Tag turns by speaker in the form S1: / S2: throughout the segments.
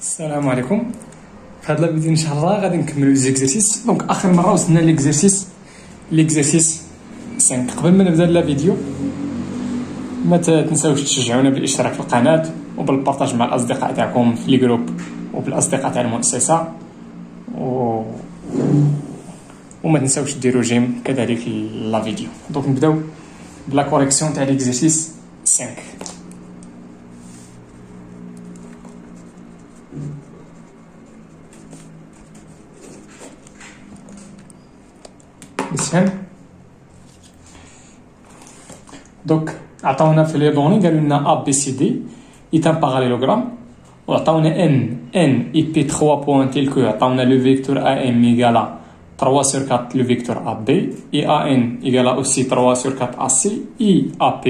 S1: السلام عليكم. في هذا الفيديو ان شاء الله غادي نكملوا لي زيكزرسيس. دونك اخر مره وصلنا ليكزرسيس 5. قبل ما نبدا الفيديو ما تنساوش تشجعونا بالاشتراك في القناه وبالبارطاج مع الاصدقاء تاعكم في لي جروب وبالاصدقاء تاع المؤسسه وما تنساوش ديروا جيم كذلك لا فيديو. دونك نبداو بلا كوريكسيون تاع ليكزرسيس 5. مسهم. دوك عطاونا في لي دوني قالوا لنا ا بي سي دي ايت ان باراليلوغرام وعطاونا ان اي بي 3 بوين تيل كو عطاونا لو فيكتور ا ام ايكالا 3 sur 4 le vecteur AB et AN égale aussi 3 sur 4 AC et AP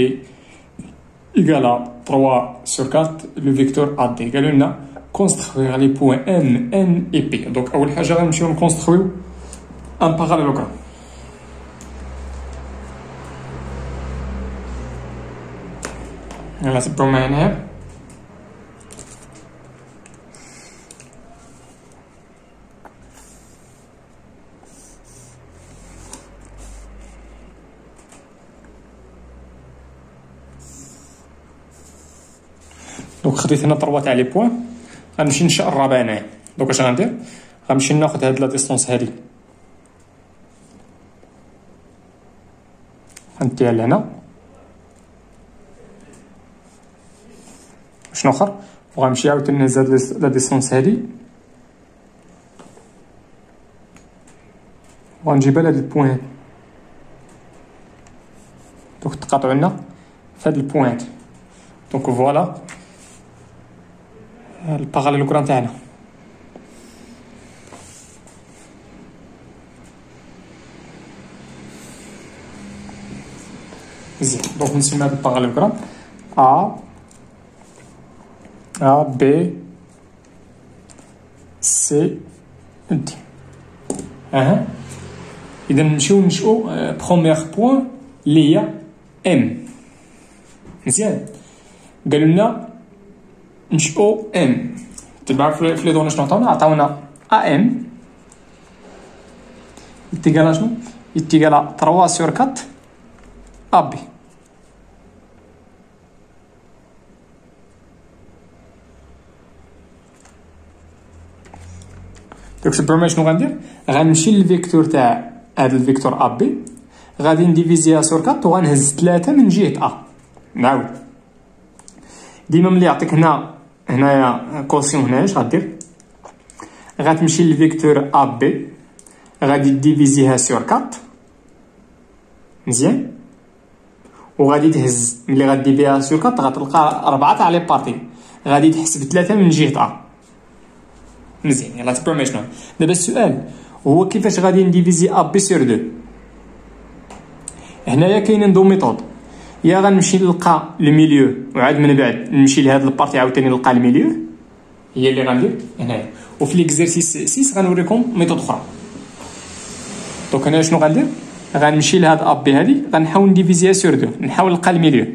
S1: égale 3 sur 4 le vecteur AD. قالوا لنا construire les points M, N et P. donc أول حاجة غنمشيو نكونسترويو un parallélogramme. يلا تبعو معايا هنايا. دونك خديت هنا 3 تاع لي بوين. غنمشي نشأ الرابع هنايا. دونك اش غندير؟ غنمشي ناخد هاد لا ديستونس هادي غنديها لهنا. شنو اخر؟ وغنمشي عاوتاني نزاد لا ديستونس هادي وغنجيبها لهاد البوين هادي. دونك تقاطعو لنا في هاد البوين هادي. دونك فوالا الباراليلوغرام تاعنا. مزيان. دونك نسمي هاد الباراليلوغرام A B C D. إذا نمشيو نشوفو بروميير بوين اللي هي M. مزيان. قالوا لنا نشوفو M. تبع في لي دوني شنو عطاونا؟ عطاونا AM يتيكالا شنو؟ يتيكالا 3 sur 4 AB. دونك سبرمي شنو غندير؟ غنمشي للفيكتور تاع هاد الفيكتور ا بي غادي نديفيزيها سور 4 وغنهز 3 من جهة ا. نعاود ديما ملي يعطيك هنايا كوسيون هنايا اش غدير؟ غتمشي للفيكتور ا بي غادي ديفيزيها سور 4 مزيان وغادي تهز. ملي غديفيها سور 4 غتلقى 4 تاع لي بارتي غادي تحسب 3 من جهة ا. مزيان. يلا تبعو معايا شنو دابا السؤال هو كيفاش غادي نديفيزي ا بي سور 2. هنايا كاينين دو ميثود. يا غنمشي نلقى الميليو وعاد من بعد نمشي لهاد البارتي عاوتاني نلقى الميليو هي اللي غندير هنايا. وفي ليكزرسيس 6 غنوريكم ميثود اخرى. دونك هنايا شنو غندير؟ غنمشي لهاد ا بي هادي غنحاول نديفيزيها سور 2 نحاول نلقى الميليو.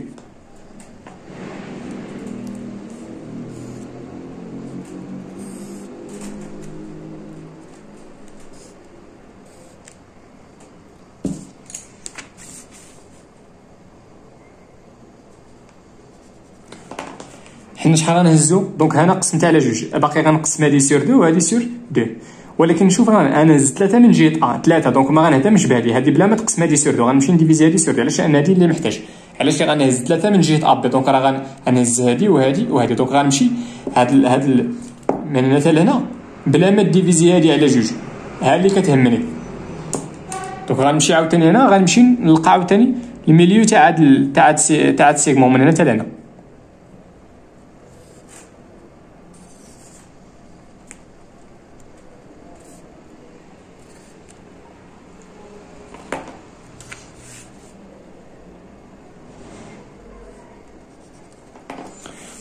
S1: حنا شحال غنهزو؟ دونك هنا قسمتها على جوج باقي غنقسم هادي سور 2 وهادي سور 2 ولكن نشوف انا هزت 3 من جهه ا 3 دونك ما غنهتمش بهادي بلا ما تقسم هادي سور 2 غنمشي نديفيزي هادي سور 2 علاش لان هادي اللي محتاج. علاش غنهز 3 من جهه ا بي دونك راه غنهز هادي وهادي وهادي دونك غنمشي هاد من هنا حتى لهنا بلا ما ديفيزي هادي على جوج ها اللي كتهمني. دونك غنمشي عاوتاني هنا غنمشي نلقى عاوتاني الميليو تاع هاد السيغمون من هنا حتى لهنا.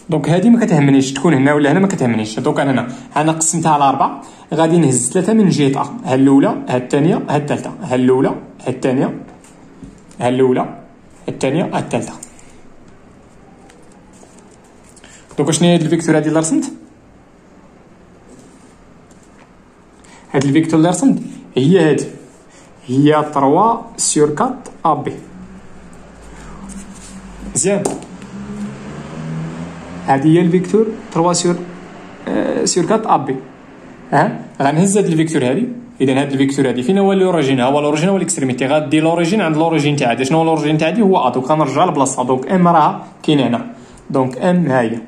S1: دونك هادي ما كتهمنيش تكون هنا ولا هنا ما كتهمنيش. دونك انا قسمتها على 4 غادي نهز 3 من جهه ا. ها الاولى ها الثانيه ها الثالثه. ها الاولى ها الثانيه ها الاولى ها الثانيه ها الثالثه. دونك شنو هي هاد الفيكتور هادي اللي رسمت؟ هاد الفيكتور اللي رسمت هي هادي، هي 3 سور 4 ا بي. مزيان، هادي هي الفيكتور 3 سور 4 ا بي. غنهز هاد الفيكتور هادي. اذا هاد الفيكتور هادي فين هو لوريجين؟ ها هو لوريجين، هو الاكستريميتي. غادي لوريجين عند لوريجين تاع هادي. شنو هو لوريجين تاع هادي؟ هو ا. دونك غنرجع لبلاصتها. دونك ام راها كاينه هنا. دونك ام ها هي.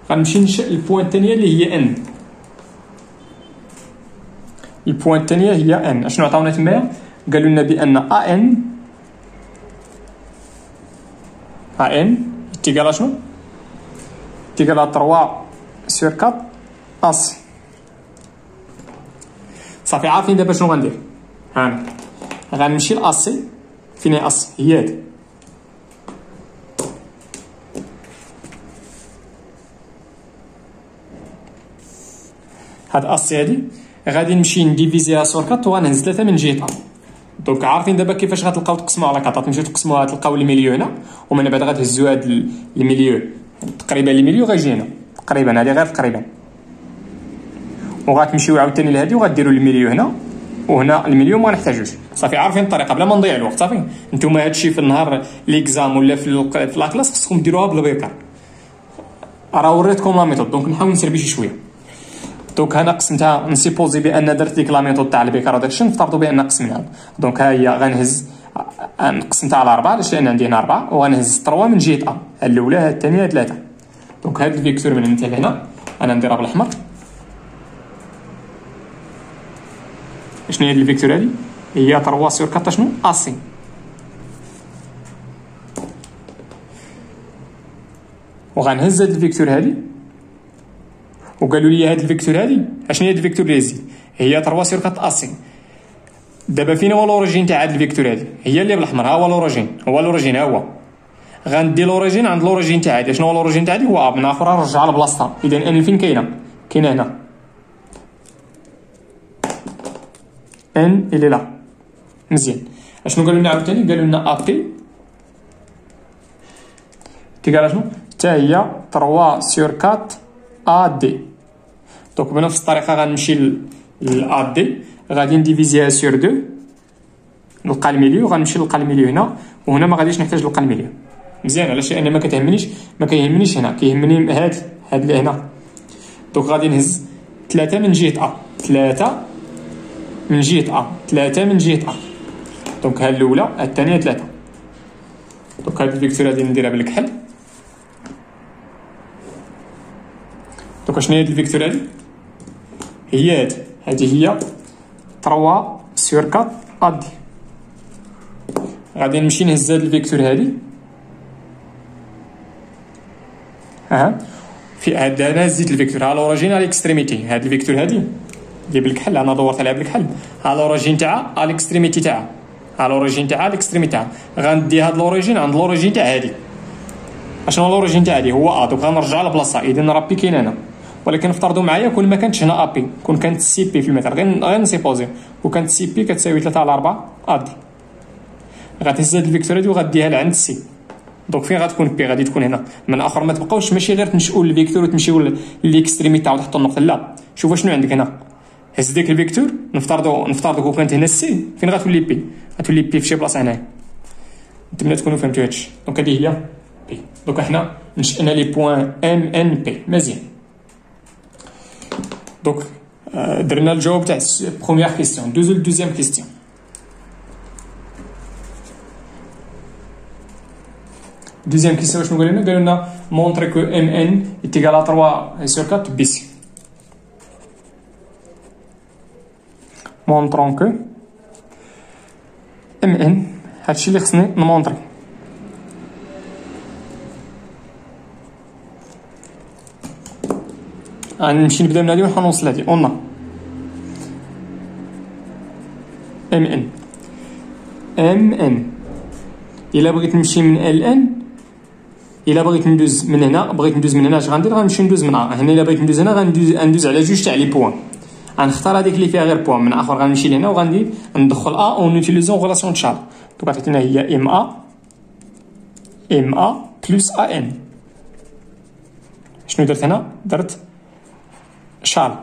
S1: غنمشي نشأ البوان الثانيه اللي هي ان. البوان الثانيه هي ان. اشنو عطاونا تمايا؟ قالوا لنا بان ا ان تيكال شنو؟ تيكال 3 سور 4 اس. صافي عارفين دابا شنو غندير. هانا غنمشي لاسي. فين هي اس؟ هي هادي. هاد اسي هادي غادي نمشي نديفيزيها سور 4 وغنهز 3 من جهه ا. دونك عارفين دابا كيفاش غتلقاو تقسموا على 4. تمشيو تقسموها تلقاو الميليو هنا، ومن بعد غتهزوا هاد الميليو تقريبا الميليو غيجي هنا تقريبا. هادي غير تقريبا. وغتمشيو عاوتاني لهادي وغديروا الميليو هنا، وهنا الميليو ما نحتاجوش. صافي عارفين الطريقه بلا ما نضيع الوقت. صافي نتوما هادشي في النهار ليكزام ولا في لاكلاس خصكم ديروها بالبيكار. راه وريتكم لا ميثود. دونك نحاول نسربي شويه. دونك هنا قسمتها. نسيبوزي بان درت ديك لا ميثود تاع البيكار وداكشي. نفترضوا بان قسمناها. دونك ها هي غنهز قسمتها على 4 علاش لان عندي هنا 4 وغنهز 3 من جهه ا. الاولى ها الثانيه 3. دونك هاد الفيكتور من هنا لهنا انا نديرها بالاحمر. شنو هي الفيكتور هادي؟ هي 3 سور 4 شنو؟ اسي. وغنهز هاد الفيكتور هادي وقالوا لي هاد الفيكتور هادي اشنو هي الفيكتور اللي هزي؟ هي 3 سور 4 اسي. دابا فين هو لوريجين تاع هاد الفيكتور هادي؟ هي اللي بالاحمر. ها هو لوريجين. هو لوريجين ها هو. غندي لوريجين عند لوريجين تاع هادي. شنو هو لوريجين تاع هادي؟ هو ا. من اخرى نرجع لبلاصتها. اذا ان فين كاينه؟ كاينه هنا. ان اللي لا. مزيان. اشنو قالوا لنا عاوتاني؟ قالوا لنا ا بي تيكال شنو؟ حتى هي 3 سور 4 ا دي. دونك بنفس الطريقه غنمشي ل دي. غادي نديفيزيها سور 2 نلقى الميليو. غنمشي نلقى الميليو هنا، وهنا ما غاديش نحتاج نلقى الميليو. مزيان. علاش؟ لان ما كيهمنيش هنا. كيهمني هاد اللي هنا. دونك غادي نهز 3 من جهه ا. 3 من جهه ا. 3 من جهه ا. دونك ها الاولى الثانيه 3. دونك هاد الفيكتور غادي نديرها بالكحل. دونك شنو هي الفيكتور هادي؟ هي هادي هي 3 سور 4 ا دي. غادي نمشي نهز هاد الفيكتور هادي. في هاد انا هزيت الفيكتور. ها لوريجين على الاكستريميتي. هاد الفيكتور هادي اللي بالكحل انا دورت عليها بالكحل. ها لوريجين تاعها على الاكستريميتي تاعها. ها لوريجين تاعها الاكستريميتي تاعها. غندي هاد لوريجين عند لوريجين تاع هادي. اشنو لوريجين تاع هادي؟ هو ا. دونك غنرجع لبلاصتها. اذا راه بي كاين هنا، ولكن افترضوا معايا كون ما كانتش هنا ا بي، كون كانت سي بي في المثال. غير نسيبوزي وكانت سي بي كتساوي 3 على 4 ا دي. غتهز هاد الفيكتور هادي وغديها لعند سي. دونك فين غتكون بي؟ غادي تكون هنا. من اخر ما تبقاوش ماشي غير تنشئوا الفيكتور وتمشيو ليكستريميتي تعاود تحطوا النقطه. لا، شوفوا شنو عندك هنا. هز ديك الفيكتور. نفترضوا كون كانت هنا سي، فين غتولي بي؟ غتولي بي في شي بلاصه هنايا. نتمنى تكونوا فهمتوا هادشي. دونك هذه هي بي. دونك حنا نشأنا لي بوين ام ان بي. مزيان. دونك درنا الجواب تاع بروميير كيستيون. دوزو لدوزيام كيستيون. دوزيام كيستيون شنو قالوا لنا؟ قالوا لنا مونطري كو ام ان ايتيغال 3 سور 4 بي سي. مونطرون كو ام ان هادشي اللي خصني نمونطري. غنمشي نبدا من هادي ونحاول نوصل لهادي. قلنا ام ان الا بغيت نمشي من ال ان، الا بغيت ندوز من هنا اش غندير؟ غنمشي ندوز من هنا. الا بغيت ندوز هنا غندوز على جوج تاع لي بوين. غنختار هذيك اللي فيها غير بوين. من اخر غنمشي لهنا وغندي ندخل ا اون نوتيليزون غولاسيون تشارل. دونك عطيتنا هي ام ا بلس ا ان. شنو درت هنا؟ درت شارل.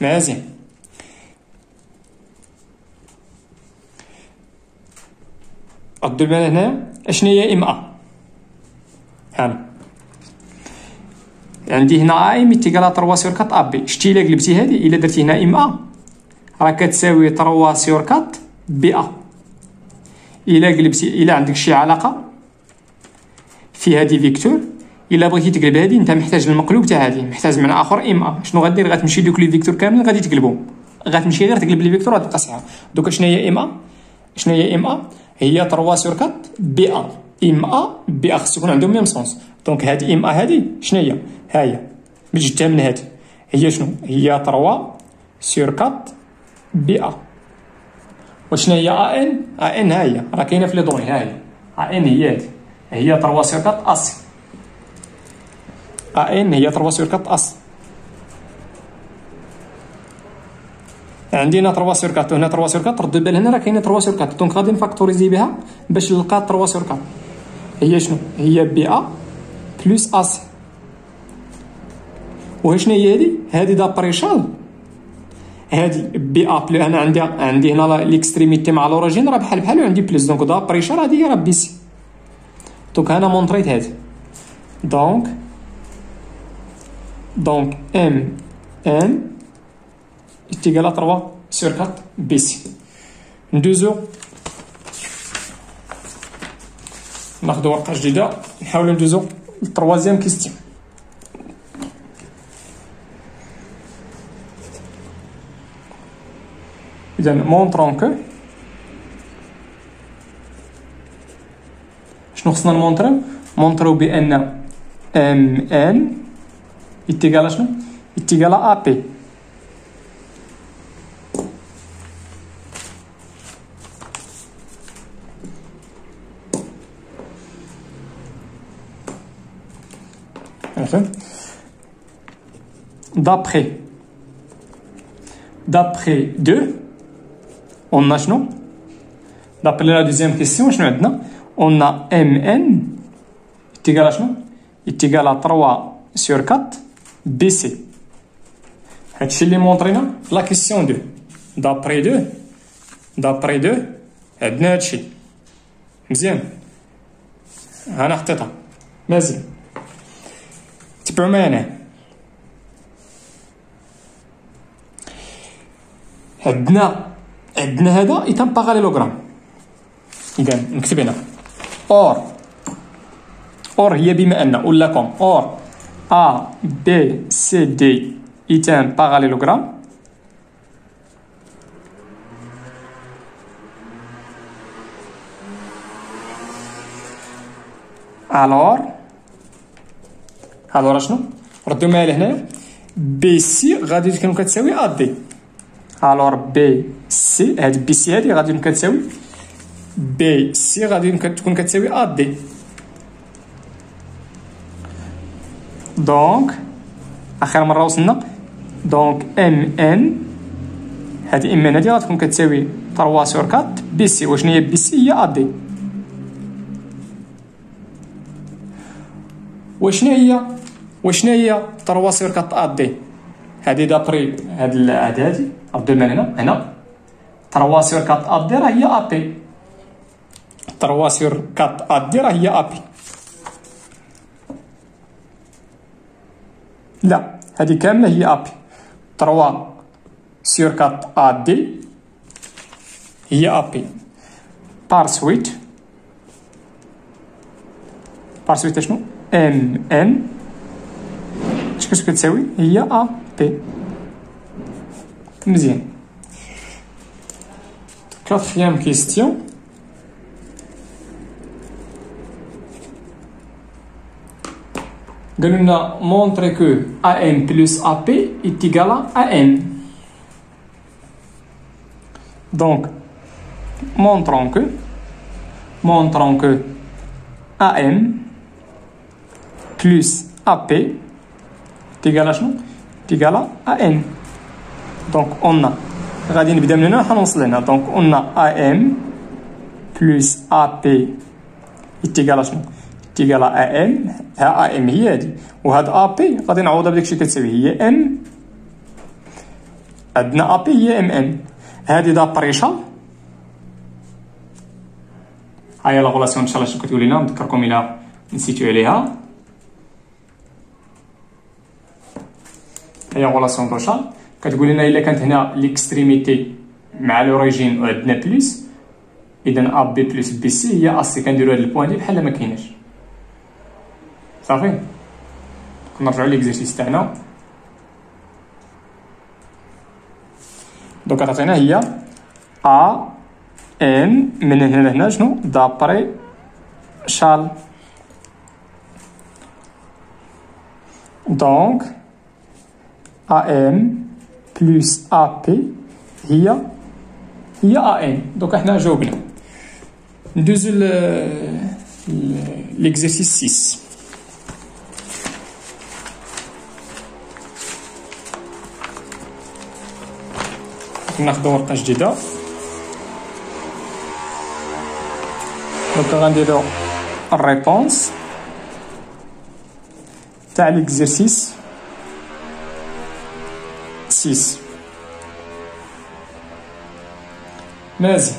S1: مزيان. ردوا البال هنايا اشنو هي ام ا. هانا عندي هنا ا ام تيكالا 3 سور 4 ا بي. شتي الا قلبتي هادي الا درتي هنا ام ا راه كتساوي 3 سور 4 بي ا. الا قلبتي الا عندك شي علاقه في هذه فيكتور الا بغيتي تقلب هذه انت محتاج المقلوب تاع هذه، محتاج معنى اخر ام ا. شنو غدير؟ غتمشي دوك لي فيكتور كاملين غادي تقلبهم، غتمشي غير تقلب لي فيكتور غتبقى صحيحه. دوك شنو هي ام ا؟ شنو هي ام ا؟ هي 3 سور 4 بي ا. ام ا بي ا خصو يكون عندهم ميم سونس. دونك هاد ام ا هادي شنو هي؟ ها هي بجدها من هادي هي شنو؟ هي 3 سور 4 بي ا. وشنو هي ا ان؟ ا ان ها هي راه كاينه في لي دوني. ها هي ا ان هي هادي هي 3 سور 4 اس. ا ان هي 3 سور 4 اس. عندنا 3 سور 4 هنا 3 سور 4. ردوا البال هنا راه كاينه 3 سور 4 دونك غادي نفاكتوريزي بها باش نلقى 3 سور 4. هي شنو؟ هي بي ا بلس اس. وشنو هي هادي؟ هادي دابريشال هادي بي ا بلو. انا عندي هنا ليكستريميتي مع لوريجين راه بحال بحال وعندي بلس دونك دابريشال هادي هي راه بي سي. دونك انا مونطريت هادي دونك ام ان égale à 3 sur 4 BC. ندوزو ناخدو ورقة جديدة نحاولو ندوزو للتروازيام كيستيون. إذا مونطرون كو شنو خصنا نمونطرو؟ مونطرو بأن ام ان égale شنو؟ égale à AP. D'après 2, on a شنو؟ D'après la deuxième question, شنو عندنا؟ On a Mn est égal à شنو؟ est égal à 3 sur 4 BC. هادشي اللي مونطرينا في لا كيسيون 2. D'après 2 عندنا هادشي مزيان. أنا حطيتها مزيان. تبعو معايا. عندنا هذا ايتام باراليلوغرام. اذا نكتب هنا اور هي بما ان ولا كوم اور ا بي سي دي ايتام باراليلوغرام. الور شنو؟ ردوا معايا لهنايا بي سي غادي تكون كتساوي ا دي. الور بي سي هاد بي سي هادي غادي تكون كتساوي بي سي غادي تكون كتساوي ا دي. دونك اخر مره وصلنا دونك ام ان هادي ام ان هادي غتكون كتساوي 3 سور 4 بي سي. وشنو هي بي سي؟ هي ا دي. وشنو هي 3 سور 4 ا دي؟ هادي دابري هادي ردوا لنا هنا 3 سور 4 ا دي راه هي ا بي. 3 سور 4 ا دي راه هي ا بي. لا هادي كامله هي ا بي. 3 سور 4 ا دي هي ا بي. بار سويت شنو؟ ام ان اش كتساوي؟ هي ا بي. مزيان. Quatrième question. قالوا لنا montrer que AM plus AP est égal à AM. Donc montrons que AM plus AP est égal à شنو؟ est égal à AM. Donc on a غادي نبدا من هنا حنوصل هنا. دونك on a AM plus AP est égal à شنو؟ est égal à AM. ها AM هي هادي وهاد AP غادي نعوضها بداكشي كتساوي هي M عندنا ابي هي ام ان، هذه دابري شال. ها هي لا غولاسيون ان شاء الله شنو كتقول لنا، نذكركم الى نسيتو عليها. هي غولاسيون دو شال كتقول لنا الا كانت هنا ليكستريميتي مع لوريجين وعندنا بليس، اذا ا بي بلس بي سي هي اسي. كنديرو هاد البوان دي بحال ما كايناش. صافي كنرجعو ليكزيرسيس تاعنا. دونك عطينا هي ا ان من هنا لهنا شنو دابري شال. دونك ا ام بلس ا بي هي ا ان. دونك احنا جاوبنا. ندوزو ليكزيرسيس 6. ناخدو ورقة جديدة. دونك غنديرو الريبونس تاع ليكزيرسيس 6. مزيان.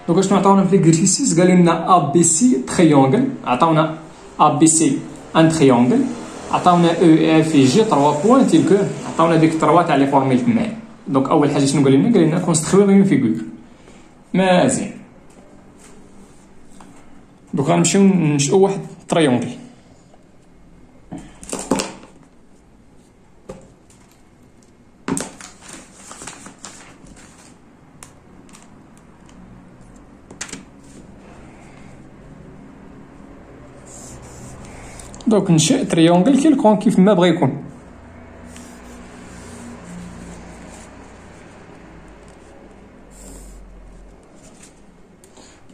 S1: دونك شنو عطاونا في ليكزيرسيس 6؟ قال لنا ا بي سي تريونغل. عطاونا ا بي سي ان تريونغل، عطاونا او اف جي 3 بوان تيل كو، عطاونا ديك 3 تاع لي فورميل تمايا. دونك اول حاجه شنو قال لنا كونستروير اون فيغور. مزيان. دونك غنمشيو ننشئو واحد تريونغل. دونك نشئ تريونغل كيلكون كيف ما بغا يكون.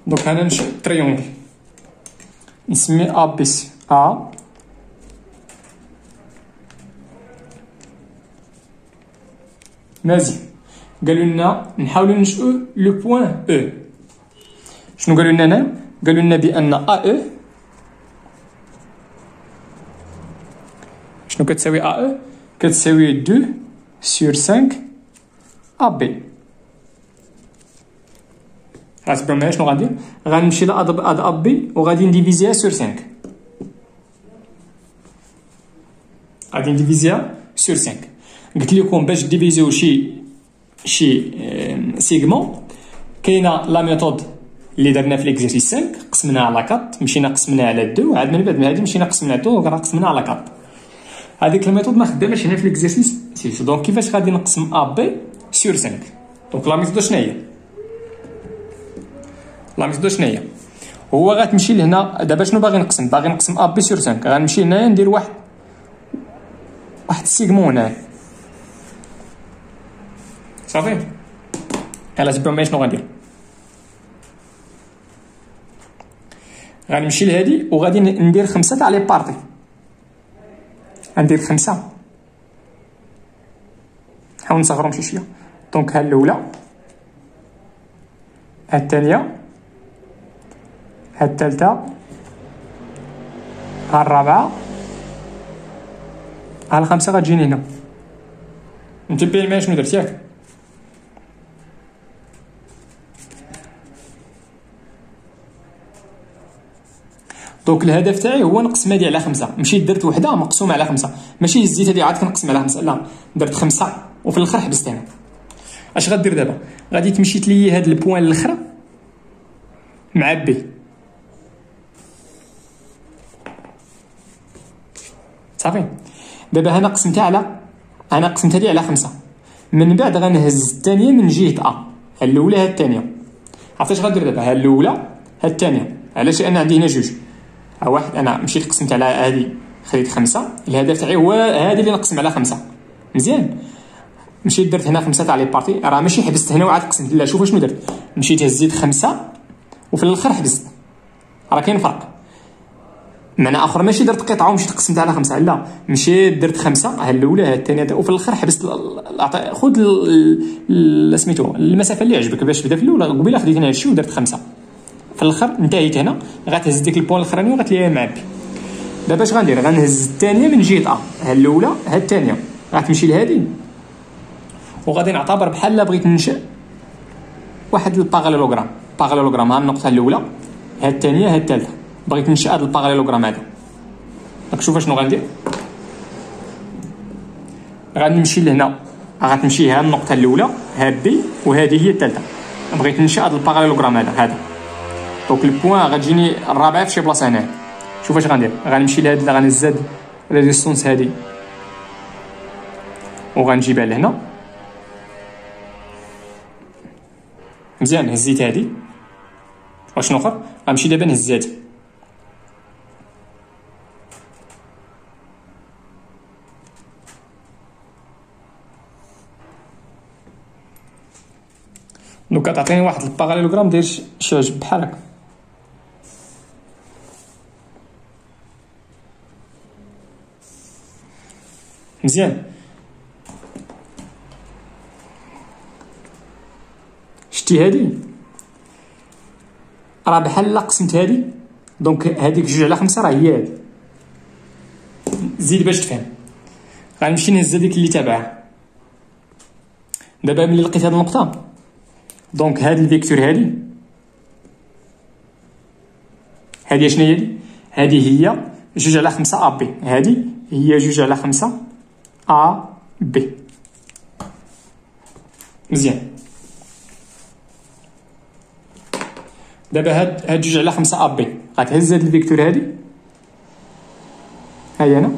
S1: دونك انا نشئ تريونغل نسميه ا بي سي. ا مزيان. قالوا لنا نحاولوا ننشئوا لو بوين او. شنو قالوا لنا هنا؟ قالوا لنا بان ا او شنو كتساوي ا او؟ كتساوي 2 sur 5 ا بي. غتبان معايا شنو غندير؟ غنمشي لهاد ا بي وغادي نديفيزيها سور 5. غادي نديفيزيها سور 5. قلت لكم باش ديفيزيو شي سيغمون كاينه لا ميثود اللي درنا في ليكزيرسيس 5. قسمناها على 4، مشينا قسمناها على 2، وعاد من بعد هادي مشينا قسمنا على 2 وقرا قسمناها على 4. هذيك الميثود ما خداماش هنا في ليكزيرسيس 6. دونك كيفاش غادي نقسم ا بي سور 5؟ دونك لا ميثود شنو هي؟ لا ميثود شنو هي؟ هو غتمشي لهنا دابا شنو باغي نقسم؟ باغي نقسم ا بي سور 5. غنمشي هنايا ندير واحد السيغمون هنايا. صافي. يلاه تبعوا معايا شنو غندير. غنمشي لهادي وغادي ندير 5 تاع لي بارتي. غندير 5. نحاول نصغرهم شي شويه. دونك ها الاولى، ها الثانيه، ها الثالثه، ها الرابعه، ها الخامسه غتجيني هنا. متبعين معايا شنو درت ياك؟ دونك الهدف تاعي هو نقسم هادي على 5. مشيت درت وحده مقسومه على 5، ماشي هزيت هادي عاد كنقسم على 5، لا درت 5 وفي الاخر حبست هنا. اش غدير دابا؟ غادي تمشي تلي هاد البوان الاخر مع بي. صافي. دابا هنا قسمتها هادي على 5. من بعد غنهز الثانيه من جهه ا. الاولى ها الثانيه. عرفتي اش غندير دابا؟ ها الاولى ها الثانيه. علاش؟ لان عندي هنا جوج. ها واحد انا مشيت قسمت على هادي خديت 5. الهدف تاعي هو هادي اللي نقسم على 5. مزيان. مشيت درت هنا 5 تاع لي بارتي، راه ماشي حبست هنا وعاد قسمت، لا شوفوا شنو درت. مشيت هزيت 5 وفي الاخر حبست. راه كاين فرق. معنى اخر ماشي درت قطعه ومشيت قسمت على 5، لا مشيت درت 5 ها الاولى ها الثانيه وفي الاخر حبست. خذ سميتو المسافه اللي عجبك باش تبدا في الاولى. قبيله خديت هنا هادشي ودرت 5 في الاخر انتهيت هنا. غتهز ديك البوان الاخراني وغتليها مع بي. دابا اش غندير؟ غنهز الثانيه من جهه ا. ها الاولى ها الثانيه غتمشي لهادي وغادي نعتبر بحال بغيت ننشئ واحد الباراليلوغرام. باراليلوغرام، ها النقطه الاولى، ها الثانيه، ها الثالثه. بغيت ننشئ هذا الباراليلوغرام هذا. راك شوف شنو غندير. غنمشي لهنا، غتمشي ها النقطه الاولى، ها بي، وهذه هي الثالثه. بغيت ننشئ هذا الباراليلوغرام هذا. دونك البوان غتجيني الرابعه في شي بلاصه هنا. شوف اش غندير. غنمشي لهاد اللي غنزاد ريزيستونس هادي وغنجيبها لهنا. مزيان، هزيت هادي. وشنو اخر؟ غنمشي دابا نهز هادي. دونك كتعطيني واحد الباراليلوغرام داير شي عجب بحال هكا. مزيان، شتي هادي راه بحال قسمت هادي. دونك هاديك 2/5 راه هي هادي. زيد باش تفهم. غنمشي نهز هذيك اللي تابعها. دابا ملي لقيت هاد النقطه، دونك هاد الفيكتور هادي شنو هي؟ هادي هي 2/5 ا بي. هادي هي 2/5 ا بي. مزيان. دابا هاد 2/5 ا بي غتهز هاد الفيكتور هادي، هاي هنا.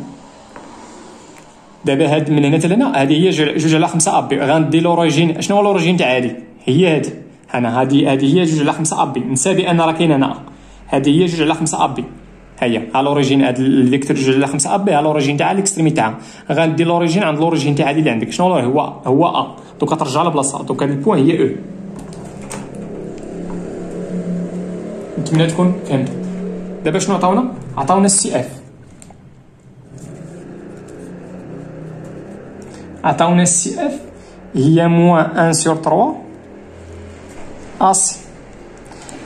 S1: دابا هاد من هنا حتى هنا هادي هي 2/5 ا بي. غندي لوريجين. شنو هو لوريجين تاع هادي؟ هي هادي. انا هادي هي 2/5 ا بي. نسى بان راه كاين هنا هادي هي 2/5 ا بي. هيا ها لوريجين. هاد الفيكتور 2/5 ا بي ها لوريجين تاع الاكستريمي تاعها. غندي لوريجين عند لوريجين تاع هادي اللي عندك. شنو هو ا. دونك كترجع لبلاصه. دونك هاد البوان هي او. نتمنى تكون فهمت. دابا شنو عطاونا السي اف. عطاونا السي اف هي -1/3 اس.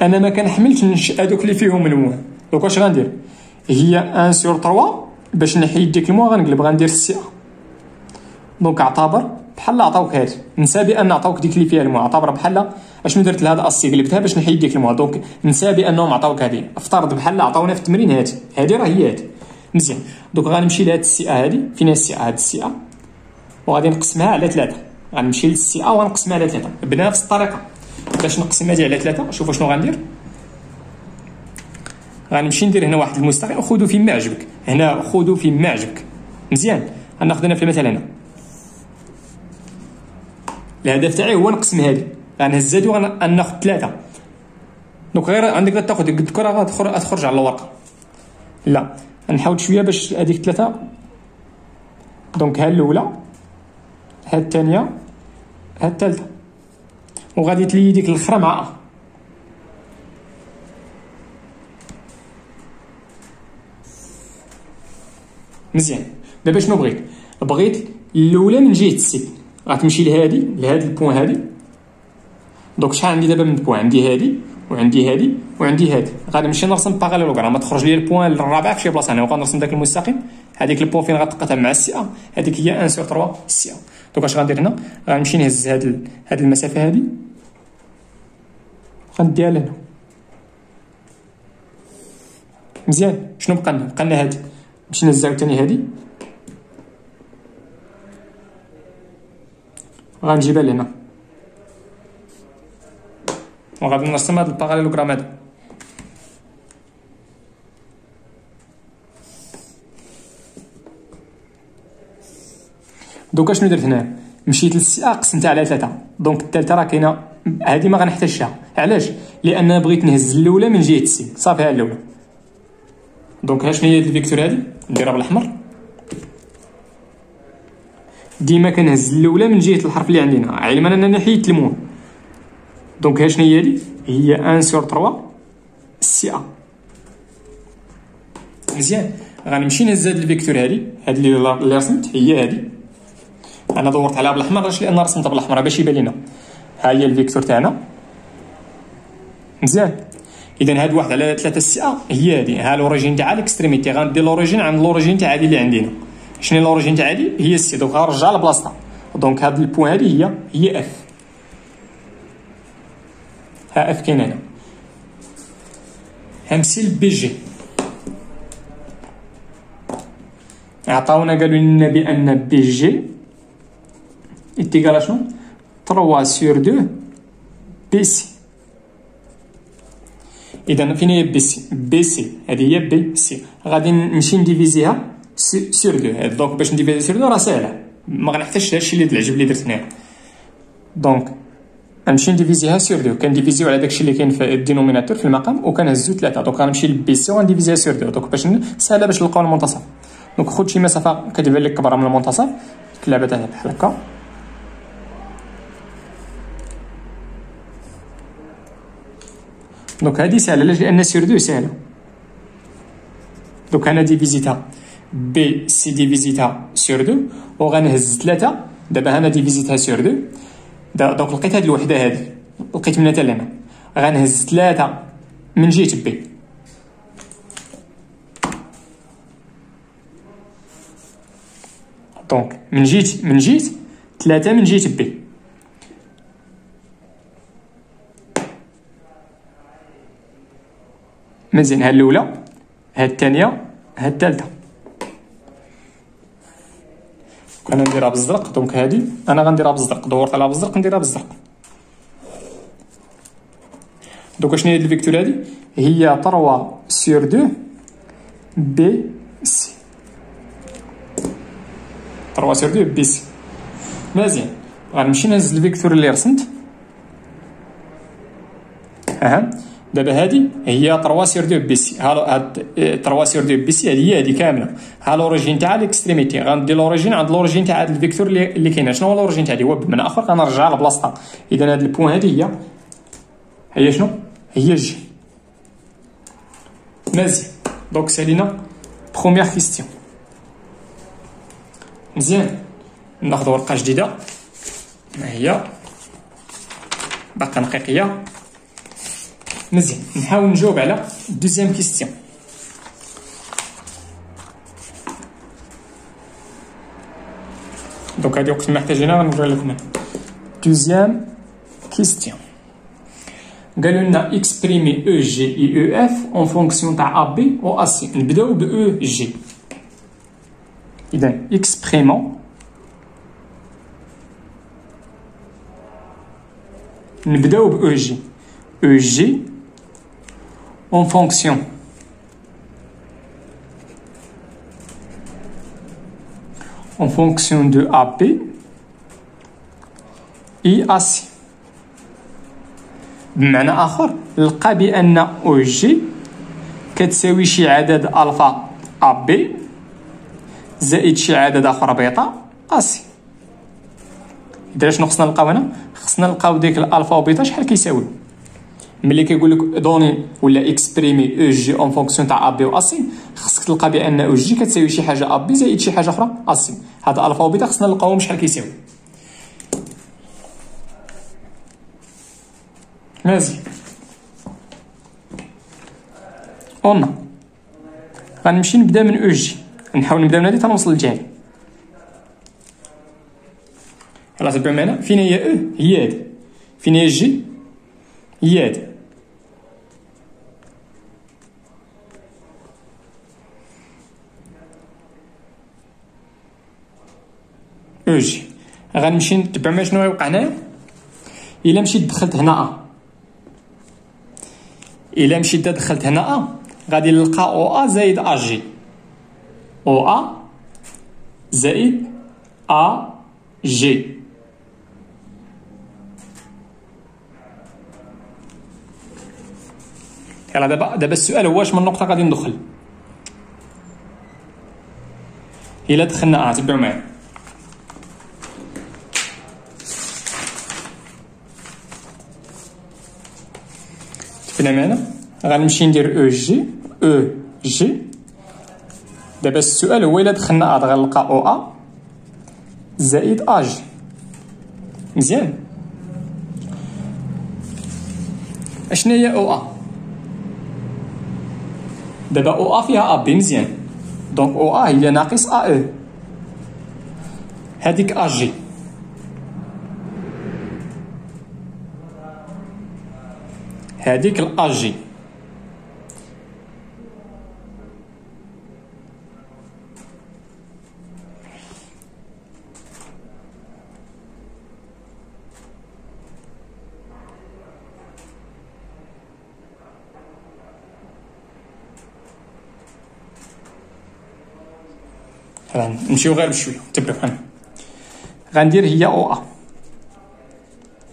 S1: انا ما كنحملش ننشئ هادوك اللي فيهم الموان. دونك واش غندير؟ هي 1/3 باش نحيد ديك الموان غنقلب غندير السي ا. دونك اعتبر بحال عطاوك هادي. نسى بان عطاوك ديك اللي فيها الموان. اعتبر بحال اشنو درت لهاد السي قلبتها باش نحيد ديك الموان. دونك نسى بانهم عطاوك هادي. افترض بحال عطاونا في التمرين هادي راه هي هادي. مزيان. دونك غنمشي لهاد السي ا هادي. فين هي السي ا؟ هاد السي ا وغادي نقسمها على 3. غنمشي للسي ا ونقسمها على 3 بنفس الطريقه. باش نقسم هادي على 3 شوفوا شنو غندير. غنمشي ندير هنا واحد المستقيم. خذوا فين ما عجبك. هنا خذوا فين ما عجبك. مزيان. غناخذ هنا في المثال هنا. الهدف تاعي هو نقسم هادي. غنهز هادي وغناخذ 3. دونك غير عندك تاخذ قد الكره غتخرج على الورقه. لا نحاول شويه باش هذيك 3. دونك ها الاولى، ها الثانيه، ها الثالثه، وغادي تلي ديك الاخرى مع ا. مزيان. دابا شنو بغيت الاولى من جهه السي. غتمشي لهاد البوين هادي. دونك شحال عندي دابا من بوين؟ عندي هادي وعندي هادي وعندي هادي. غادي نمشي نرسم باراليلوغرام. تخرج لي البوين الرابع في شي بلاصه هنا. وغنرسم داك المستقيم. هذيك البوين فين غتقطع مع السي ا هذيك هي 1/3 سي ا. دونك اش غندير هنا؟ غنمشي نهز هاد المسافه هادي غنديها لهنا. مزيان. شنو بقى لنا هادي. نمشي نهز عاوتاني هادي غنجيبها لهنا وغادي نرسم هاد الباراليلوغرام هذا. دونك اشنو درت هنا؟ مشيت للسي ا قسمتها على 3. دونك الثالثه راه كاينه. هذه ما غنحتاجها. علاش؟ لان بغيت نهز الاولى من جهه السي. صافي ها الاولى. دونك ها شنو هي الفيكتور هذه؟ نديرها بالاحمر. ديما كنهز الاولى من جهه الحرف اللي عندنا علما اننا حيدت المون. دونك ها شنو هي هذه؟ هي 1/3 سي ا. مزيان. غنمشي نهز هاد الفيكتور هذه اللي رسمت هي هذه. انا دورت عليها بالاحمر علاش؟ لان رسمتها بالاحمر باش يبان لينا. ها هي الفيكتور تاعنا. مزيان. اذا هاد 1/3 سي ا هي هذه. ها لوريجين تاع الاكستريميتي. غندير لوريجين عند لوريجين تاع هذه اللي عندنا. شنو لوريجين تاع هذه؟ هي السي. دونك غنرجع لبلاصتها. دونك هاد البوان هادي هي اف. ها اف كاين هنا. غنمشي لبي جي. عطاونا قالوا لنا بان بي جي ايتيكال شنو 3 sur 2 بي سي. اذا فين هي بي سي؟ بي سي هذه هي بي سي. غادي نمشي نديفيزيها سور 2. دونك باش نديفيزي سور 2 راه ساهله، ما غنحتاجش هادشي اللي العجب اللي درت هنا. دونك غنمشي نديفيزيها سور 2. كنديفيزيو على داكشي اللي كاين في الدينوميناتور في المقام وكنهزو 3. دونك غنمشي لبي سي وغنديفيزيها سور 2. دونك باش ساهله باش نلقاو المنتصف. دونك خذ شي مسافه كتبان لك كبر من المنتصف، كلعبه تاعها بحال هكا. دونك هادي ساهله لان سور 2 ساهله. دونك انا ديفيزيتها بي سي ديفيزيتها سور 2 وغنهز 3. دابا انا ديفيزيتها سور 2. دونك لقيت هاد الوحده هادي، لقيت منها حتى لهنا. غنهز 3 من جهه بي. دونك من جهه 3 من جهه بي. مزيان. ها الاولى، ها الثانيه، ها الثالثه. انا نديرها بالزرق. دونك هادي انا غنديرها بالزرق، دورت عليها بالزرق نديرها بالزرق. دونك شنو هي هاد الفيكتور هادي؟ هي 3 sur 2 بي سي. 3 sur 2 بي سي. مزيان. غنمشي نهز الفيكتور اللي رسمت. دابا هادي هي 3 sur 2 بي سي. هاد 3 sur 2 بي سي هي هادي كامله. ها لوريجين تاع الاكستريميتي. غندير لوريجين عند لوريجين تاع هاد الفيكتور اللي كاينه. شنو هو لوريجين تاع هادي؟ هو بمعنى اخر غنرجعها لبلاصتها. اذا هاد البوان هادي هي شنو؟ هي جي. مزيان. دونك سالينا بروميير كيستيون. مزيان. ناخذ ورقه جديده. ها هي باقا نقيقيه. مزيان. نحاول نجاوب على دوزيام كيستيون. دونك هادي وقت ما محتاجينها غنوريها لكم. دوزيام كيستيون قالوا لنا اكسبريمي او جي اي او اف اون فونكسيون تاع ا بي و ا سي. نبداو ب او جي. اذا اكسبريمون نبداو ب او جي. او جي en fonction de AP et AC. بمعنى آخر لقى بأن أو جي كتساوي شي عدد ألفا AB زائد شي عدد آخر بيتا AC. إذا شنو خصنا نلقاو هنا؟ خصنا نلقاو ديك الألفا وبيتا شحال كيساويو. ملي كيقول لك دوني ولا اكسبريمي او جي اون فونكسيون تاع ا بي و ا سي، خصك تلقى بان او جي كتساوي شي حاجه ا بي زائد شي حاجه اخرى ا سي. هاد الفا و بيتا خصنا نلقاوهم شحال كيساوي. مزيان. قلنا غنمشي نبدا من او جي. نحاول نبدا من هادي تنوصل لجهه. يلاه تبعوا معنا. فين هي او؟ هي هادي. فين هي جي؟ هي هادي. او جي. غنمشي نتبع ما شنو غيوقع هنايا. الا مشيت دخلت هنا الا مشيت دخلت هنا غادي نلقى او ا زائد ا جي. او ا زائد ا جي. يلا دابا السؤال هو واش من نقطه غادي ندخل. الا دخلنا تبعوا معايا. تبعنا معنا. غنمشي ندير او جي. دابا السؤال هو الا دخلنا غنلقى او ا زائد ا جي. مزيان. اشنو هي او ا؟ دابا او ا فيها ا بي. مزيان. دونك او ا هي ناقص ا او. هذيك ا جي هذيك الاجي. نمشيو غير بشويه تبعوا انا غندير هي او ا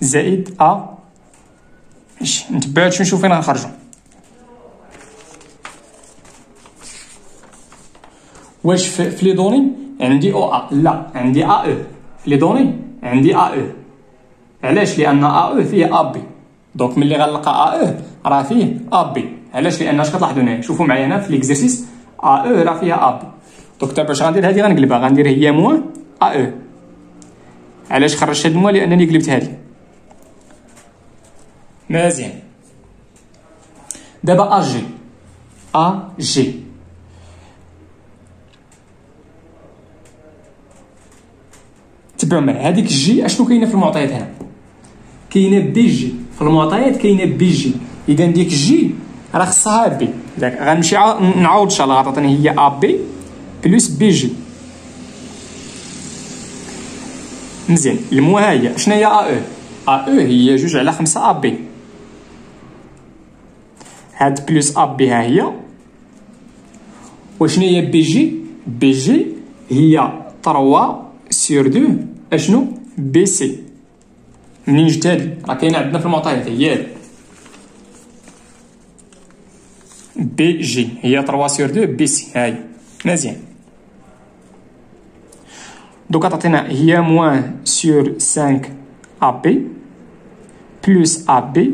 S1: زائد ا. ماشي نتبعوا هادشي نشوف فين غنخرجوا. واش في لي دوني عندي او ا؟ لا عندي ا او. في لي دوني عندي ا او. علاش؟ لان ا او فيه ا بي. دونك ملي غنلقى ا او راه فيه ا بي. علاش؟ لان اش كتلاحظوا هنا شوفوا معايا هنا في ليكزيرسيس ا او راه فيها ا بي. دونك دابا اش غندير؟ هادي غنقلبها غندير هي موان ا او. علاش خرجت هاد الموان؟ لانني قلبت هادي. مزيان. دابا اجي اجي تبعوا معايا هذيك الجي اشنو كاينه في المعطيات هنا؟ كاينه بي جي في المعطيات، كاينه بي جي. اذا ديك الجي راه خصها بي. غنمشي نعوض ان شاء الله. غتعطيني هي ا بي بلس بي جي. مزيان. الموا ها هي شنو هي ا او؟ ا او هي 2/5 ا بي. هاد بلس ا بي ها هي. وشنو هي بي جي؟ بي جي هي 3/2 اشنو؟ بي سي. منين جات هادي؟ راه كاينه عندنا في المعطيات هي هادي. بي جي هي 3/2 بي سي هاي. مزيان. دوكا تعطينا هي موان سور 5 ا بي بلس ا بي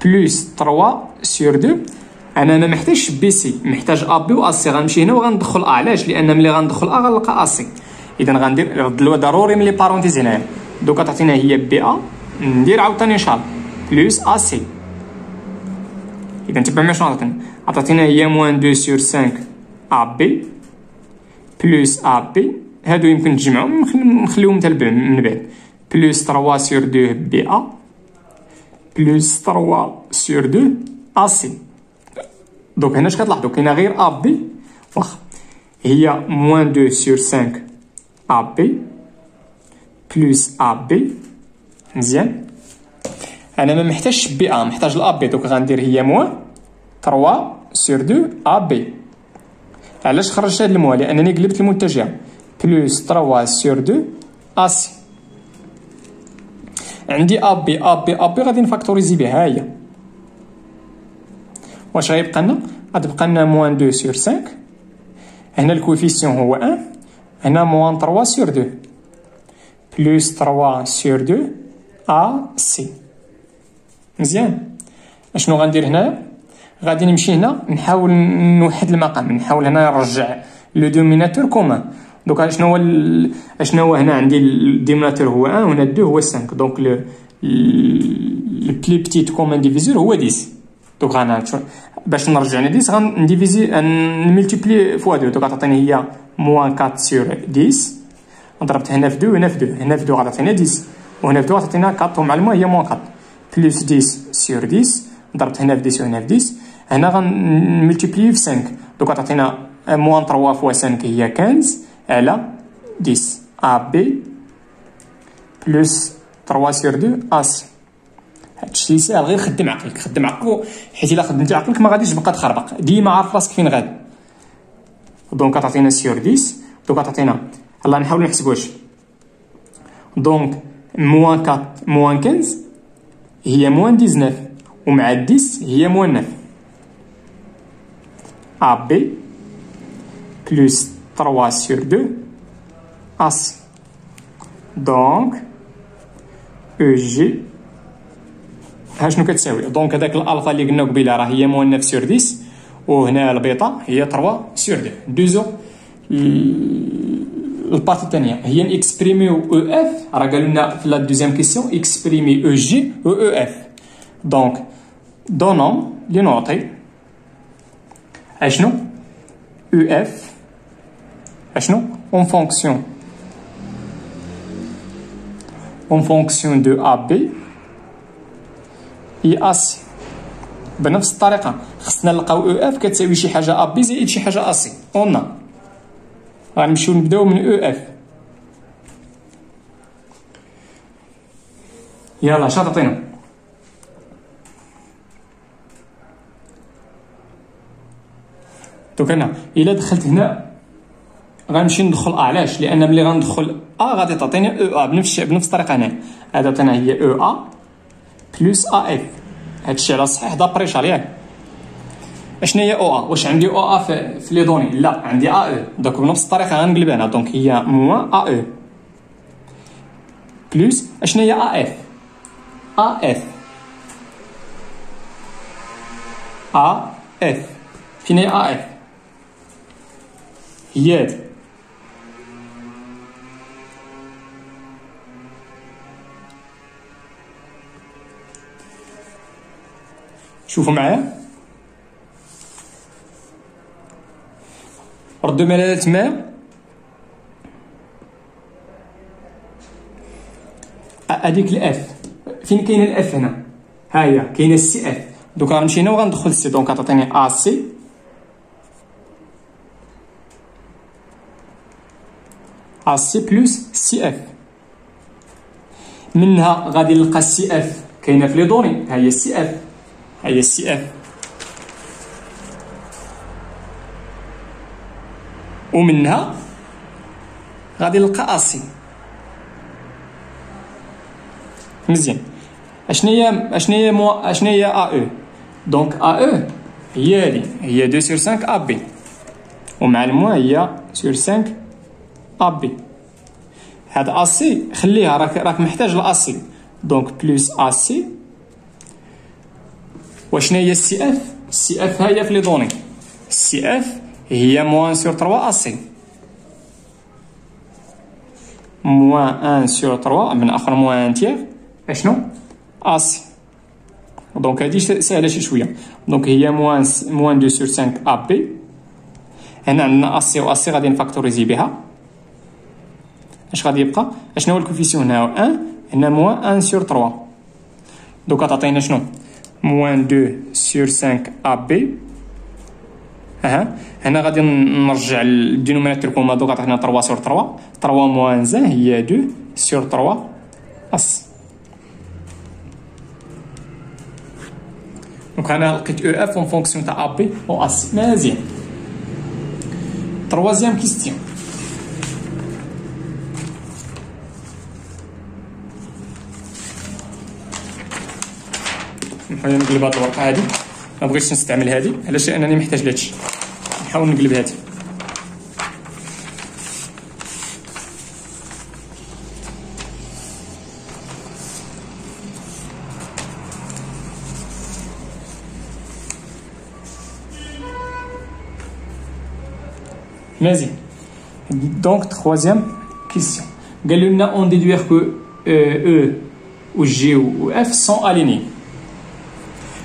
S1: بلس 3/2. انا ما محتاجش بي سي، محتاج ا بي و ا سي. غنمشي هنا وغندخل ا. علاش؟ لان ملي غندخل ا غنلقى ا سي. اذا غندير ضروري من لي بارونتيز هنايا. دوكا تعطينا هي بي ا ندير عاوتاني ان شاء الله بلس ا سي. اذا تبع معايا شنو عطاتنا؟ عطاتنا هي موان 2 سور 5 ا بي بلس ا بي. هادو يمكن نجمعهم نخليهم حتى من بعد. بلس 3/2 بي ا بلس 3/2 ا سي. دونك هنا اش كتلاحظوا؟ كاينه غير ا بي. واخا هي موان 2 سور 5 ا بي بلس ا بي. مزيان. انا ما محتاجش بي ا، محتاج الا بي. دونك غندير هي موان 3/2 ا بي. علاش خرجت هاد الموا؟ لانني قلبت المتجهه. بلس 3/2 ا سي. عندي ا بي ا بي ا بي غادي نفاكتوريزي بها. ها هي واش غيبقى لنا؟ غتبقى لنا موان 2 سور 5. هنا الكوفيسيون هو 1. هنا موان 3/2 بلس 3/2 ا سي. مزيان. اشنو غندير هنا؟ غادي نمشي هنا نحاول نوحد المقام. نحاول هنا نرجع لو دوميناتور كومان. دونك شنو هو هنا؟ عندي الديميناتور هو 1 وهنا 2 هو 5. دونك لو بلي بتيت كومان ديفيزور هو 10. دونك باش نرجع ل 10 غنديفيزي نملتيبلي فوا 2. دونك غتعطيني هي موان 4 سور 10. ضربت هنا في 2 وهنا في 2. هنا في 2 غتعطينا 10 وهنا في 2 غتعطينا 4 ومع الموا هي موان 4 بلس 10 سور 10. ضربت هنا في 10 وهنا في 10. هنا غنملتيبلي في 5. دونك غتعطينا موان 3 فوا 5 هي 15 على 10 ا بي بلس 3/2 ا سي. هادشي ساهل، غير خدم عقلك. خدم عقلك حيت الا خدمتي عقلك ما غاديش تبقى تخربق. ديما عارف راسك فين غادي. دونك تعطينا سور 10. دونك تعطينا يلاه نحاول نحسبوا واش. دونك موان 4 موان 15 هي موان 19 ومع 10 هي موان 9. ا بي بلس 3/2 ا سي. دونك او جي ها شنو كتساوي؟ دونك هذاك الالفا اللي قلنا قبيله راه هي موان 9 سور 10 وهنا البيتا هي 3 سور 2. دوزو البارتي الثانيه هي نكسبريميو او اف. راه قالوا لنا في لا دوزيام كيسيون اكسبريمي او جي و او اف. دونك دونون لي نعطي اشنو او اف اشنو اون فونكسيون دو ا بي هي اسي. بنفس الطريقه خصنا نلقاو او اف كتساوي شي حاجه ا بي زائد شي حاجه اسي. قلنا غنمشيو نبداو من او اف. يلا اش عطينا؟ دوك انا الا دخلت هنا غنمشي ندخل علاش؟ لان ملي غندخل غادي تعطيني او بنفس الطريقه هنا. هذا عطينا هي او بلس اف. هادشي على صحيح دابريشال ياك. اشنا هي او واش عندي او في لي دوني؟ لا عندي او. دوك بنفس الطريقه غنقلب انا. دونك هي موان او بلس اشنا هي اف. اف فين هي اف؟ هي هادي. شوفوا معايا ردوا ملالة ما هذيك الاف. فين كاينه الاف هنا؟ ها هي كاينه السي اف. دوك غنمشي هنا وغندخل السي. دونك غتعطيني ا سي بلس سي اف. منها غادي نلقى السي اف كاينه في لي دوني. ها هي السي اف. هي السي اف. ومنها غادي نلقى اسي. مزيان. اشنا هي ا او؟ دونك ا او هي هادي، هي 2 sur 5 ا بي، ومع الموا هي sur 5 ا بي. هاد اسي خليها، راك محتاج لاسي. دونك بلس اسي. وشنا هي السي اف؟ السي اف ها هي في لي دوني. السي اف هي موان سور 3 اسي. موان 1 sur 3 من اخر موان 1 تيغ اشنو؟ اسي. دونك هادي ساهله شي شويه. دونك هي موان 2 sur 5 ا بي. هنا عندنا اسي واسي غادي نفاكتوريزي بها. اش غادي يبقى؟ اشنو هو الكوفيسيون هنا؟ 1. هنا موان 1 sur 3. دوك غتعطينا شنو؟ موان 2 sur 5 ا بي. هنا غادي نرجع للدينوميناتور كوما. دوك غتعطينا 3 sur 3. 3 موان 1 هي 2 sur 3 اس. دونك انا لقيت او اف اون فونكسيون تاع ا بي و اس. مزيان. تروازيام كيستيون. نحاول نقلب هاد الورقه هادي. ما بغيتش نستعمل هادي علاش؟ لانني محتاج لهادشي. نحاول نقلب هادي. مزيان. دونك troisième question. قالوا لنا اون ديدوير كو او و جي و اف سون اليني.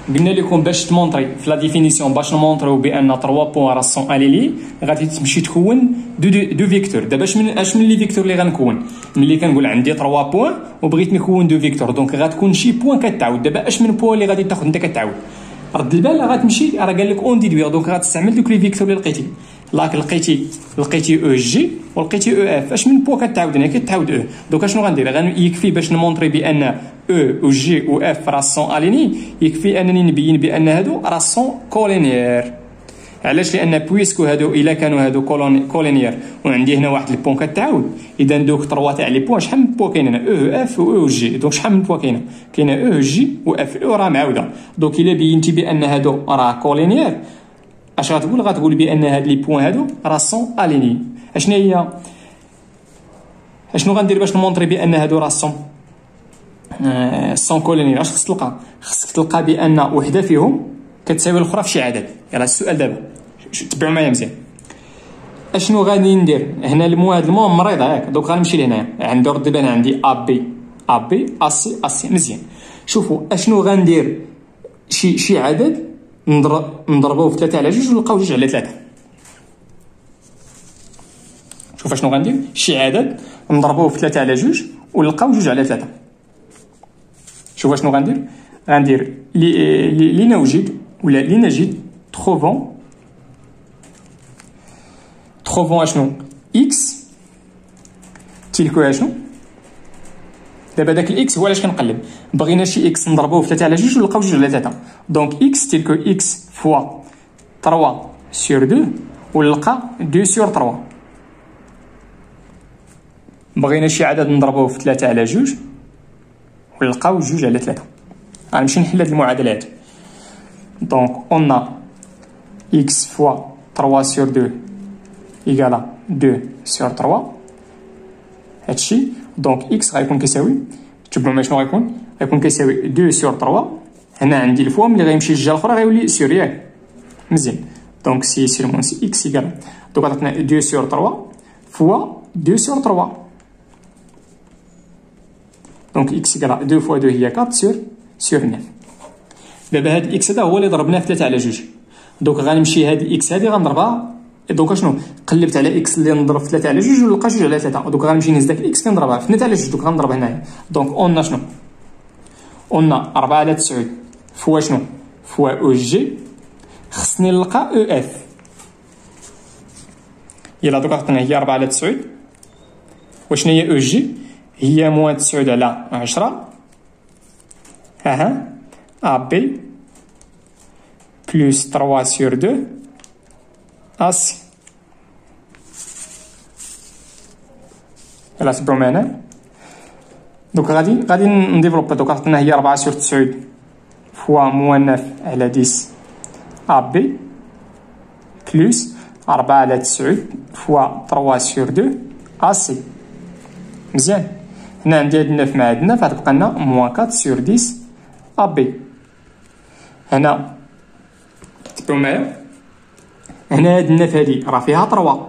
S1: قلنا لكم باش تمونطري في لا ديفينيسيون، باش نمونطريو بان 3 بوين راه سون اليني، غادي تمشي تكون دو فيكتور. دابا اش من لي فيكتور اللي غنكون؟ ملي كنقول عندي 3 بوين وبغيت نكون دو فيكتور، دونك غتكون شي بوين كتعاود. دابا اش من بوين اللي غادي تاخذ انت كتعاود؟ رد البال غتمشي، راه قال لك اون ديدوير. دونك غتستعمل دوك لي فيكتور اللي لقيتي. لاك لقيتي او جي ولقيتي او اف. اش من بوا كتعاود هنا؟ كتعاود او. دونك اشنو غندير؟ يكفي باش نمونطري بان او و جي و اف راه سون اليني، يكفي انني نبين بان هادو راه سون كولينيير. علاش؟ لان بويسكو هادو الا كانوا هادو كولينيير وعندي هنا واحد البوان كتعاود، اذا دوك 3 تاع لي بوان شحال من بوا كاين هنا؟ او اف و او جي. دونك شحال من بوا كاينه؟ كاينه او جي و اف. او راه معاوده. دونك الا بينتي بان هادو راه كولينيير، اش غتقول؟ غتقول بان هاد لي بوين هادو راه سون اليني. اشنا هي؟ اشنو غندير باش نمونطري بان هادو راه سون كولينيير؟ اش خصك تلقى؟ خصك تلقى بان وحده فيهم كتساوي الاخرى في شي عدد. يلاه السؤال دابا تبعوا معايا مزيان. اشنو غادي ندير هنا؟ هاد المو مريضه ياك. دونك غنمشي لهنايا، عندي رد بان عندي ا بي اسي اسي. مزيان. شوفوا اشنو غندير؟ شي عدد نضربوه في 3 على 2 ونلقاو 2 على 3. شوف اشنو غندير؟ شي عدد نضربوه في 3 على 2 ونلقاو 2 على 3. شوف اشنو غندير؟ غندير لنوجد ولا لنجد trouvons اشنو اكس تلك اشنو. دابا داك الاكس هو علاش كنقلب، بغينا شي اكس نضربوه في 3 على 2 ونلقاو 2 على 3. دونك اكس تلك اكس فوا 3 sur 2 ونلقى 2 sur 3. بغينا شي عدد نضربوه في 3 على 2 ونلقاو 2 على 3. غنمشي نحل هاد المعادلات. دونك on a x fois 3 sur 2 égale 2 sur 3. هادشي دونك x غيكون كيساوي، تبعوا معايا شنو غيكون؟ غيكون كيساوي 2 sur 3. هنا عندي الفوا ملي غيمشي للجهه الاخرى غيولي سور ياك مزيان. دونك سي سير مون سي x égale دونك عطاتنا 2 sur 3 fois 2 sur 3. دونك x égale 2 fois 2 هي 4 sur 9. دابا هاد اكس هذا هو اللي ضربناه في 3 على 2. دونك غنمشي هاد اكس هادي غنضربها. دونك شنو قلبت على اكس اللي نضرب في 3 على 2 ونلقى 2 على 3. دونك غنمشي نهز داك الاكس كنضربها في 2 على 2. دونك غنضرب هنايا. دونك اون شنو اون 4 على 9 فوا شنو فوا او جي. خصني نلقى او اف. يلا دوك عطينا هي 4 على 9. وشنو هي او جي؟ هي موان 9 على 10 ها AB plus 3 sur 2 AC. يلا تبعوا معنا. دوك غادي نديفلوبي. دوك عطينا هي 4 sur 9 فوا موان 9 على 10 AB plus 4 على 9 فوا 3 sur 2 AC. مزيان. هنا عندي هاد 9 مع هاد 9 غتبقى لنا موان 4 sur 10 AB. هنا تبعوا معايا. هنا هاد الناف هادي راه فيها 3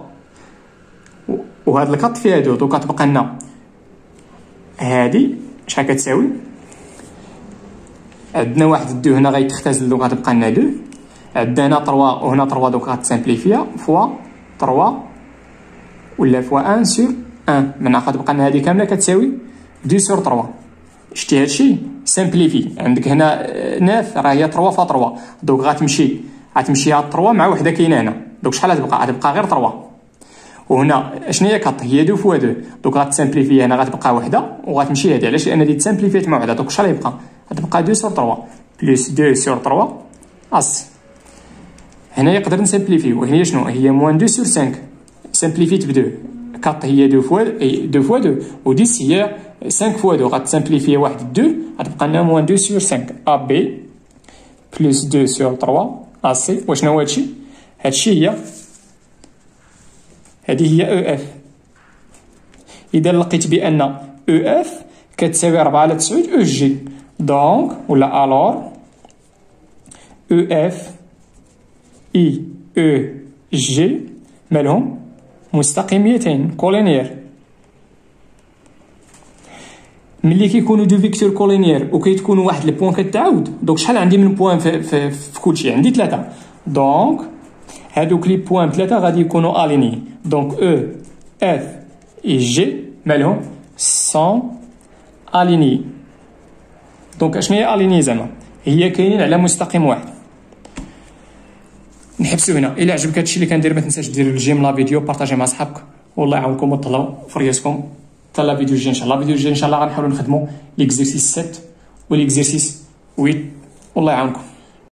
S1: وهاد الكاط فيها 2. دونك كتبقى لنا هادي شحال كتساوي؟ عندنا واحد 2 هنا غيتختزل. دونك غتبقى لنا 2. عندنا هنا 3 وهنا 3. دونك غتسامبليفيا فوا 3 ولا فوا 1 sur 1. من غتبقى لنا هادي كامله كتساوي 2 sur 3. شتي هادشي سامبليفي. عندك هنا 9 راه هي 3 فوا 3. دونك غتمشي هاد 3 مع وحده كاينه هنا. دونك شحال غتبقى غير 3. وهنا اشنو هي كاط؟ هي 2 فوا 2. دونك غتسامبليفي. هنا غتبقى وحده وغتمشي هادي. علاش؟ لان هادي تسامبليفيات مع وحده. دونك شحال غيبقى؟ غتبقى 2 sur 3 بلس 2 sur 3 اس. هنا يقدر نسامبليفي. وهي شنو؟ هي موان 2 sur 5. سامبليفيت ب 2. كاط هي 2 فوا 2 و 10 هي 5 فوا 2. غتسامبليفي واحد 2 غتبقى لنا موان 2 sur 5 AB بلس 2 sur 3 AC. وشنو هو هادشي؟ هادشي هادي هي او اف. اذا لقيت بان او اف كتساوي 4 على 9 او جي. دونك ولا الور او اف اي او جي مالهم مستقيميتين كولينيير. ملي كيكونوا دو فيكتور كولينيير وكيتكونوا واحد البوان كتعاود. دونك شحال عندي من بوان في كلشي؟ عندي 3. دونك هادوك لي بوان ب3 غادي يكونوا اليني. دونك او اف اي جي مالهم سون اليني. دونك اشنو هي اليني؟ زعما هي كاينين على مستقيم واحد. نحبسو هنا. الا عجبك هادشي اللي كندير ما تنساش دير الجيم لا فيديو بارطاجي مع صحابك. والله يعاونكم وطلعوا فرياسكم. حتى لا فيديو الجاي ان شاء الله. الفيديو الجاي ان شاء الله غنحاولوا نخدموا ليكزيرسيس 7 وليكزيرسيس 8. والله يعاونكم.